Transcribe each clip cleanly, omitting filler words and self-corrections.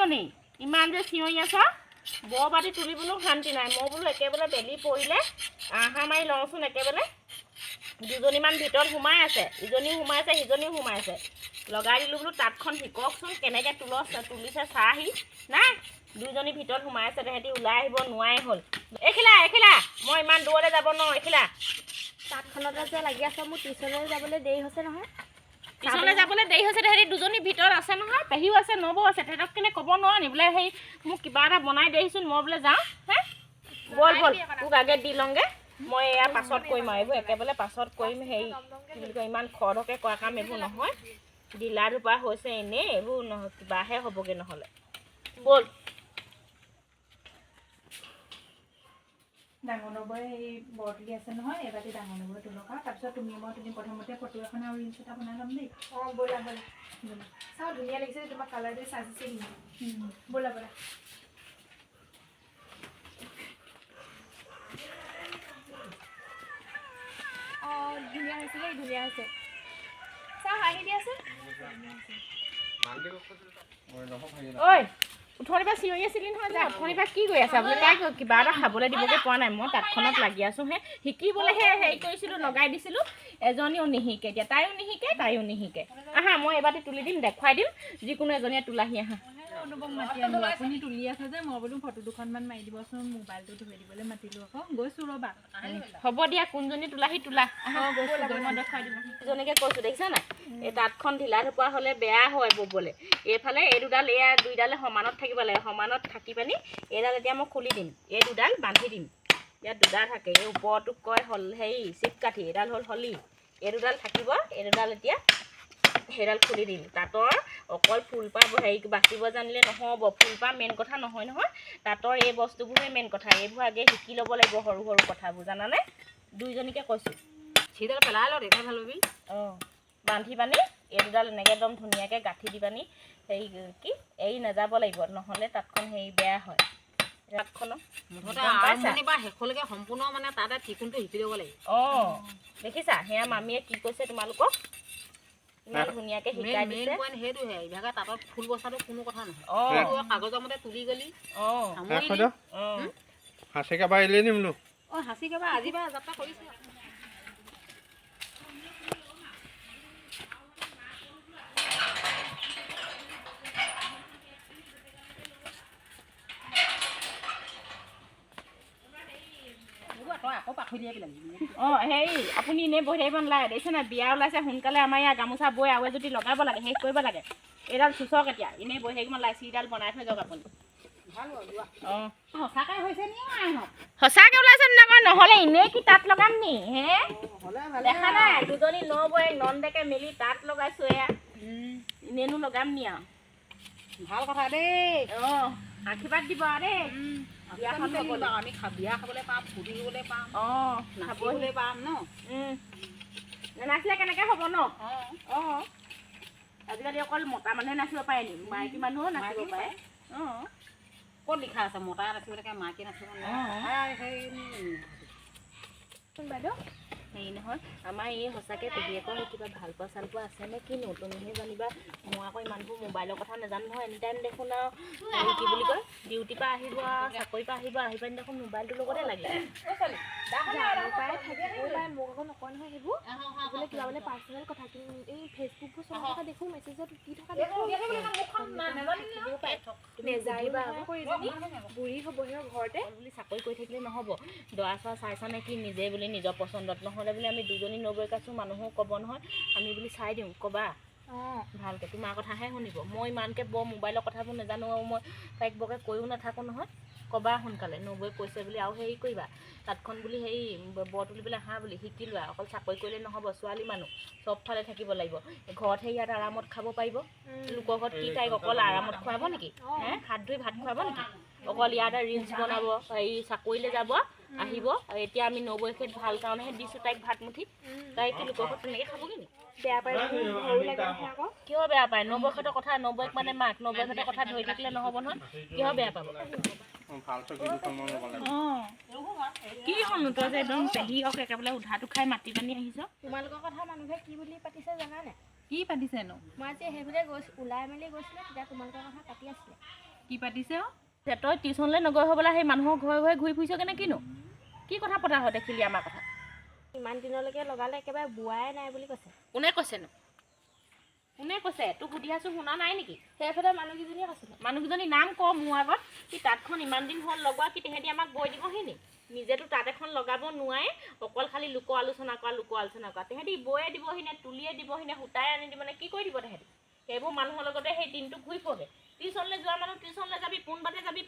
দুজনী ইমান যে চিঞৰি আছ বৰ বাটি তুলিবলৈও শান্তি নাই মই বোলো একেবাৰে বেলি পৰিলে আহা মাৰি লওঁচোন একেবাৰে দুজনীমান ভিতৰত সোমাই আছে ইজনীও সোমাইছে সিজনীও সোমাইছে লগাই দিলোঁ বোলো তাঁতখন শিককচোন কেনেকৈ তুলিছে চাহি নাই দুজনী ভিতৰত সোমাই আছে তেহেঁতি ওলাই আহিব নোৱাৰাই হ'ল এইখিলা মই ইমান দূৰলৈ যাব নোৱাৰোঁ এইখিলা তাঁতখনতে যে লাগি আছে মোৰ টিউচনলৈ যাবলৈ দেৰি হৈছে নহয় টিউচনলৈ যাবলৈ দেৰি হৈছে তেহেঁতি দুজনী ভিতৰত আছে নহয় পেহীও আছে নবৌ আছে তেহেঁতক কেনে ক'ব নোৱাৰো নি বোলে সেই মোক কিবা এটা বনাই দেৰিচোন মই বোলে যাওঁ হে বল তোক আগে দি লওঁগৈ মই এয়া পাছত কৰিম আৰু এইবোৰ একেবাৰে পাছত কৰিম হেৰি কি বুলি কয় ইমান খৰধৰকৈ কৰা কাম এইবোৰ নহয় ঢিলা ধোপা হৈছে এনেই এইবোৰ নহয় কিবাহে হ'বগৈ নহ'লে ব'ল ডাঙৰ নবৌয়ে এই বৰ তুলি আছে নহয় এবাৰতে ডাঙৰ নবৌয়ে তোলক তাৰপিছত তুমি প্ৰথমতে ফটো এখন আৰু ৰিলচ এটা বনাই ল'ম দেই অঁ ব'লা চাওঁ ধুনীয়া লাগিছে তোমাক কালাৰটো চাজিছে ব'লা অঁ ধুনীয়া হৈছে দেই ধুনীয়া হৈছে চাওঁ হাঁহি দি আছে ঐ উঠনিৰ পৰা চিঞৰি আছিলি নহয় যে উঠনিৰ পৰা কি কৰি আছা বোলে তাইক কিবা এটা খাবলৈ দিবগৈ পোৱা নাই মই তাঁতখনত লাগি আছোঁ শিকিবলৈহে হেৰি কৰিছিলোঁ লগাই দিছিলোঁ এজনীও নিশিকে এতিয়া তাইও নিশিকে আহা মই এবাৰতে তুলি দিম দেখুৱাই দিম যিকোনো এজনীয়ে তোলাহি আহা অনুভৱ মাতি আনিলোঁ আপুনি তুলি আছে যে মই বোলো ফটো দুখনমান মাৰি দিবচোন মোবাইলটো ধুই দিবলৈ মাতিলোঁ আকৌ গৈছোঁ ৰ'বা হ'ব দিয়া কোনজনী তোলাহি তোলা আহা গৈছোঁ মই দেখুৱাই দিম ইজনীকে কৈছোঁ দেখিছা নাই এই তাঁতখন ঢিলা ধোপা হ'লে বেয়া হয় ব'বলৈ এইফালে এই দুডাল এয়া দুইডালে সমানত থাকিব লাগে সমানত থাকি পানি এইডাল এতিয়া মই খুলি দিম এই দুডাল বান্ধি দিম ইয়াত দুডাল থাকে এই ওপৰটোক কয় হেৰি চিপকাঠি এইডাল হ'ল হলি এই দুডাল থাকিব এই দুডাল এতিয়া সেইডাল খুলি দিম তাঁতৰ অকল ফুলপাহ হেৰি বাচিব জানিলে নহ'ব ফুলপাহ মেইন কথা নহয় তাঁতৰ এই বস্তুবোৰহে মেইন কথা এইবোৰ আগে শিকি ল'ব লাগিব সৰু সৰু কথাবোৰ জানানে দুইজনীকে কৈছোঁ চিডাল পেলাই ল দেখা ভাল পাবি অঁ বান্ধি পানি এই দুডাল এনেকৈ একদম ধুনীয়াকৈ গাঁঠি দি পানি হেৰি কি এৰি নাযাব লাগিব নহ'লে তাঁতখন হেৰি বেয়া হয় তাঁতখনক শেষলৈকে সম্পূৰ্ণ মানে তাতে ঠিকোনটো শিকি ল'ব লাগিব অঁ দেখিছা সেয়া মামীয়ে কি কৈছে তোমালোকক ইমান ধুনীয়াকৈ শিকাই দিছে সেইটোহে ইভাগে তাঁতত ফুল বচাটো কোনো কথা নহয় অঁ কাগজৰ মতে তুলি গলি অঁ অঁ হাঁচি কাবা এৰিলে নি বোলো অঁ হাঁচি কাবা আজি বা যাত্ৰা কৰিছে অঁ হেৰি আপুনি এনেই বহি থাকিব নালাগে দেখিছে নাই বিয়া ওলাইছে সোনকালে আমাৰ ইয়াৰ গামোচা বৈ আৰু যদি লগাব লাগে শেষ কৰিব লাগে এইডাল চুচক এতিয়া এনেই বহি থাকিব নালাগে চিডাল বনাই থৈ যাওক আপুনি অঁ সঁচাকৈ হৈছে নি সঁচাকৈ ওলাইছে নহয় নহ'লে এনেই কি তাঁত লগাম নি হে দেখা নাই দুজনী নবৌৱেক নন্দেকে মিলি তাঁত লগাইছোঁ এয়া এনেইনো লগাম নি আৰু ভাল কথা দেই অঁ আশীৰ্বাদ দিব আৰু দেই বিয়াখন খাবলৈ আমি বিয়া খাবলৈ পাম ফুৰিবলৈ পাম অঁ খাবলৈ পাম ন নাচিলে কেনেকৈ হ'ব ন অঁ আজিকালি অকল মতা মানুহে নাচিব পাৰে নি মাইকী মানুহো নাচিব পাৰে অঁ ক'ত লিখা আছে মতা নাচিব লাগে মাইকী নাচিব বাইদেউ হেৰি নহয় আমাৰ এই সঁচাকৈ পেহীয়েকৰ কিবা ভাল পোৱা চাল পোৱা আছে নে কিনো তুমিহে জানিবা মই আকৌ ইমানবোৰ মোবাইলৰ কথা নাজানো নহয় এনি টাইম দেখোন আৰু কি বুলি কয় ডিউটিৰ পৰা আহিব আৰু চাকৰিৰ পৰা আহিব আহি পানি দেখোন মোবাইলটোৰ লগতে লাগে মোক আকৌ নকয় নহয় সেইবোৰ বোলে কিবা বোলে পাৰ্চনেল কথা কিন্তু এই ফেচবুকবোৰ চলাই থকা দেখোঁ মেছেজত কি থকা দেখোঁ নেযায়িবা আকৌ এজনী বুঢ়ী হ'বহে ঘৰতে বুলি চাকৰি কৰি থাকিলে নহ'ব দৰা চৰা চাইছানে কি নিজে বুলি নিজৰ পচন্দত নহ'লে বুলি আমি দুজনী নবৌৱেক আছোঁ মানুহো ক'ব নহয় আমি বুলি চাই দিওঁ ক'বা অঁ ভালকৈ তোমাৰ কথাহে শুনিব মই ইমানকৈ বৰ মোবাইলৰ কথাবোৰ নাজানো আৰু মই তাইক বৰকৈ কৈও নাথাকোঁ নহয় ক'বা সোনকালে নবৌৱে কৈছে বুলি আৰু হেৰি কৰিবা তাঁতখন বুলি হেৰি বৰ তুলিবলৈ আহা বুলি শিকি লোৱা অকল চাকৰি কৰিলে নহ'ব ছোৱালী মানুহ চবফালে থাকিব লাগিব ঘৰতহে ইয়াত আৰামত খাব পাৰিব লোকৰ ঘৰত কি তাইক অকল আৰামত খুৱাব নেকি হে হাত ধুই ভাত খুৱাব নেকি অকল ইয়াতে ৰিলচ বনাব হেৰি চাকৰিলৈ যাব আহিব এতিয়া আমি নবৌৱেক ভাল কাৰণেহে দিছোঁ তাইক ভাত মুঠি তাই কি লোকৰ ঘৰত তেনেকৈ খাবগৈ নি বেয়া পায় ভয়ো লাগে নহয় আকৌ কিয় বেয়া পায় নবৌৱেকৰ কথা নবৌৱেক মানে মাক নবৌৱেকৰ কথা ধৰি থাকিলে নহ'ব নহয় কিয় বেয়া পাব কি হ'লনো তই যে একদম পেহীক একেবাৰে উধাটো খাই মাতি পানি আহিছ তোমালোকৰ কথা মানুহে কি বুলি পাতিছে জানানে কি পাতিছেনো মই আজি সেইবোৰে ওলাই মেলি গৈছিলোঁ তেতিয়া তোমালোকৰ কথা পাতি আছিলে কি পাতিছে অ তই টিউশ্যনলৈ নগৈ হ'বলা সেই মানুহৰ ঘৰে ঘৰে ঘূৰি ফুৰিছ কেনে কিনো কি কথা পতা হয় দেখিলি আমাৰ কথা ইমান দিনলৈকে লগালে একেবাৰে বোৱাই নাই বুলি কৈছে কোনে কৈছেনো কোনে কৈছে তোক সুধি আছোঁ শুনা নাই নেকি সেইফালে মানুহকেইজনীয়ে কৈছিলে মানুহকেইজনীৰ নাম ক মোৰ আগত কি তাঁতখন ইমান দিন হ'ল লগোৱা কি তেহেঁতি আমাক বৈ দিবহি নি নিজেতো তাঁত এখন লগাব নোৱাৰে অকল খালি লোক আলোচনা কৰা তেহেঁতি বৈয়ে দিবহি নে তুলিয়ে দিবহি নে সূতাই আনি দিব নে কি কৰি দিব তেহেঁতি সেইবোৰ মানুহৰ লগতে সেই দিনটো ঘূৰি ফুৰে টিউশ্যনলৈ যোৱা মানুহ টিউশ্যনলৈ যাবি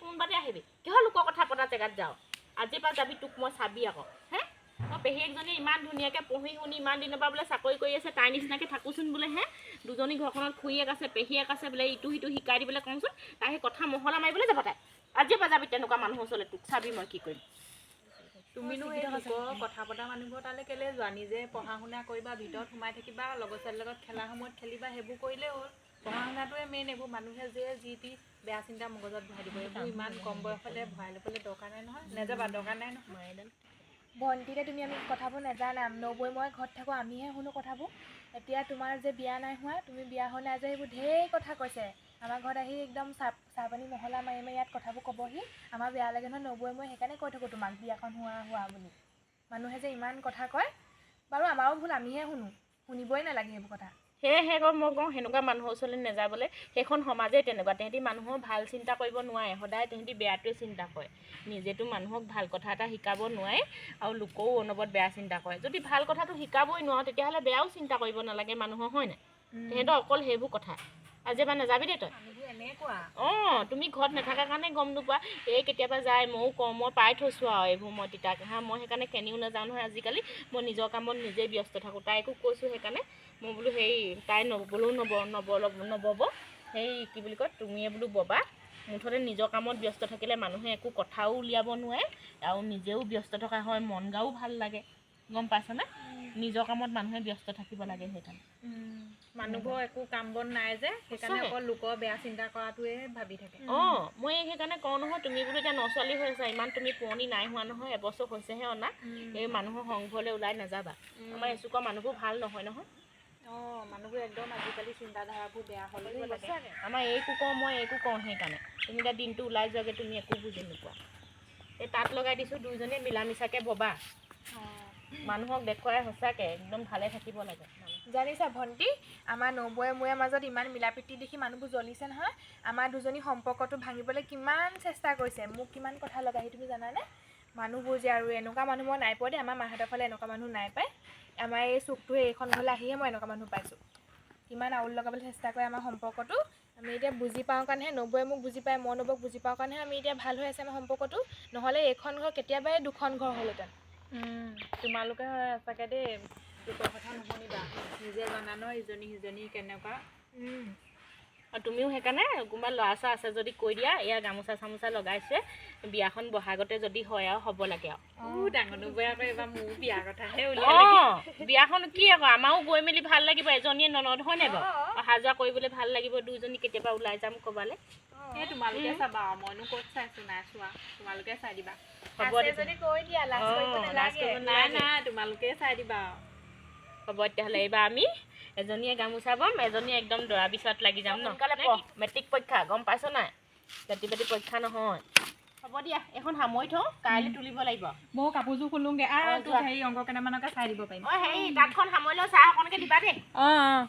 পোন বাটে আহিবি কিহৰ লোকৰ কথা পতা জেগাত যাওঁ আজিৰ পৰা যাবি তোক মই চাবি আকৌ হে মই পেহীয়েকজনী ইমান ধুনীয়াকৈ পঢ়ি শুনি ইমান দিনৰ পৰা বোলে চাকৰি কৰি আছে তাই নিচিনাকৈ থাকোঁচোন বোলে হে দুজনী ঘৰখনত খুৰীয়েক আছে পেহীয়েক আছে বোলে ইটো সিটো শিকাই দিবলৈ কওঁচোন তাই সেই কথা মহলা মাৰিবলৈ যাব তাই আজিৰ পৰা যাবি তেনেকুৱা মানুহৰ ওচৰলৈ তোক চাবি মই কি কৰিম তুমিনো এই লোকৰ কথা পতা মানুহবোৰ তালৈ কেলৈ যোৱা নিজে পঢ়া শুনা কৰিবা ভিতৰত সোমাই থাকিবা লগৰ ছোৱালীৰ লগত খেলা সময়ত খেলিবা সেইবোৰ কৰিলেই হ'ল পঢ়া শুনাটোৱে মেইন এইবোৰ মানুহে যি টি বেয়া চিন্তা মগজত ভৰাই দিব এইবোৰ ইমান কম বয়সতে ভৰাই ল'বলৈ দৰকাৰ নাই নহয় নেযাবা দৰকাৰ নাই নহয় ভণ্টিতে তুমি আমি কথাবোৰ নাজানা নবৈ মই ঘৰত থাকোঁ আমিহে শুনো কথাবোৰ এতিয়া তোমাৰ যে বিয়া নাই হোৱা তুমি বিয়া হোৱা নাই যে সেইবোৰ ঢেৰ কথা কৈছে আমাৰ ঘৰত আহি একদম চাহ পানী মহলা মাৰি মাৰি ইয়াত কথাবোৰ ক'বহি আমাৰ বেয়া লাগে নহয় নবৈ মই সেইকাৰণে কৈ থাকোঁ তোমাক বিয়াখন হোৱা বুলি মানুহে যে ইমান কথা কয় বাৰু আমাৰো ভুল আমিহে শুনিবই নালাগে সেইবোৰ কথা সেয়েহে মই কওঁ সেনেকুৱা মানুহৰ ওচৰলৈ নাযাবলৈ সেইখন সমাজেই তেনেকুৱা তেহেঁতি মানুহৰ ভাল চিন্তা কৰিব নোৱাৰে সদায় তেহেঁতি বেয়াটোৱে চিন্তা কৰে নিজেতো মানুহক ভাল কথা এটা শিকাব নোৱাৰে আৰু লোকও অনবৰত বেয়া চিন্তা কৰে যদি ভাল কথাটো শিকাবই নোৱাৰো তেতিয়াহ'লে বেয়াও চিন্তা কৰিব নালাগে মানুহৰ হয় নাই তেহেঁতৰ অকল সেইবোৰ কথা আজি এবাৰ নাযাবি দেই তই এনেকুৱা অঁ তুমি ঘৰত নাথাকাৰ কাৰণে গম নোপোৱা এই কেতিয়াবা যায় ময়ো কওঁ মই পাই থৈছোঁ আৰু এইবোৰ মই তিতা কেঁহা মই সেইকাৰণে কেনিও নাযাওঁ নহয় আজিকালি মই নিজৰ কামত নিজেই ব্যস্ত থাকোঁ তাইকো কৈছোঁ সেইকাৰণে মই বোলো সেই তাই নবলেও নবব সেই কি বুলি কয় তুমিয়ে বোলো ববা মুঠতে নিজৰ কামত ব্যস্ত থাকিলে মানুহে একো কথাও উলিয়াব নোৱাৰে আৰু নিজেও ব্যস্ত থকা হয় মন গাও ভাল লাগে গম পাইছনে নিজৰ কামত মানুহে ব্যস্ত থাকিব লাগে সেইকাৰণে মানুহবোৰ একো কাম বন নাই যে সেইকাৰণে অকল লোকৰ বেয়া চিন্তা কৰাটোৱে ভাবি থাকে অঁ মই সেইকাৰণে কওঁ নহয় তুমি বোলো এতিয়া নছোৱালী হৈ আছা ইমান তুমি পুৰণি নাই হোৱা নহয় এবছৰ হৈছেহে অনা এই মানুহৰ সংঘলৈ ওলাই নাযাবা আমাৰ এচুকৰ মানুহবোৰ ভাল নহয় নহয় অঁ মানুহবোৰ একদম আজিকালি চিন্তাধাৰাবোৰ বেয়া হ'ল আমাৰ এইকো কওঁ মই এইকো কওঁ সেইকাৰণে তুমি এতিয়া দিনটো ওলাই যোৱাগৈ তুমি একো বুজি নোপোৱা এই তাঁত লগাই দিছোঁ দুইজনীয়ে মিলা মিছাকৈ ববা মানুহক দেখুৱাই সঁচাকৈ একদম ভালে থাকিব লাগে জানিছা ভণ্টি আমাৰ নবৌয়ে মোৰে মাজত ইমান মিলা প্ৰীতি দেখি মানুহবোৰ জ্বলিছে নহয় আমাৰ দুজনী সম্পৰ্কটো ভাঙিবলৈ কিমান চেষ্টা কৰিছে মোক কিমান কথা লগাহি তুমি জানানে মানুহবোৰ যে আৰু এনেকুৱা মানুহ মই নাই পোৱা দেই আমাৰ মাহঁতৰ ফালে এনেকুৱা মানুহ নাই পায় আমাৰ এই চুকটোৱে এইখন ঘৰলৈ আহিয়ে মই এনেকুৱা মানুহ পাইছোঁ কিমান আউল লগাবলৈ চেষ্টা কৰে আমাৰ সম্পৰ্কটো আমি এতিয়া বুজি পাওঁ কাৰণেহে নবৌয়ে মোক বুজি পায় মই নবৌক বুজি পাওঁ কাৰণেহে আমি এতিয়া ভাল হৈ আছে আমাৰ সম্পৰ্কটো নহ'লে এইখন ঘৰ কেতিয়াবাই দুখন ঘৰ হ'লহেঁতেন তোমালোকে সঁচাকৈ দেই লোকৰ কথা নুশুনিবা নিজে জানা ন ইজনী সিজনী কেনেকুৱা আৰু তুমিও সেইকাৰণে কোনোবা ল'ৰা ছোৱালী আছে যদি কৈ দিয়া এয়া গামোচা চামোচা লগাইছে বিয়াখন বহাগতে যদি হয় আৰু হ'ব লাগে আৰু ডাঙৰ নবৌয়ে আকৌ এইবাৰ মোৰ বিয়াৰ কথাহে অঁ বিয়াখন কি আকৌ আমাৰো গৈ মেলি ভাল লাগিব এজনীয়ে ননদ হয় নাই বাৰু অহা যোৱা কৰিবলৈ ভাল লাগিব দুইজনী কেতিয়াবা ওলাই যাম ক'বালৈ এই তোমালোকে চাবা মইনো ক'ত চাইছোঁ নাই চোৱা তোমালোকে চাই দিবা হ'ব যদি কৈ দিয়া লাজ কৰিব নালাগে নাই তোমালোকে চাই দিবা হ'ব তেতিয়াহ'লে এইবাৰ আমি এজনীয়ে গামোচা বম এজনীয়ে একদম দৰা বিচৰাত লাগি যাম ন মেট্ৰিক পৰীক্ষা গম পাইছ নাই জাতি পাতি পৰীক্ষা নহয় হ'ব দিয়া এখন সামৰি থওঁ কাইলৈ তুলিব লাগিব মই কাপোৰযোৰ খুলোঁগৈ আৰু তোক হেৰি অংক কেইটামানকে চাই দিব পাৰিম অঁ হেৰি তাঁতখন সামৰি লওঁ চাহ অকণকৈ দিবা দেই অঁ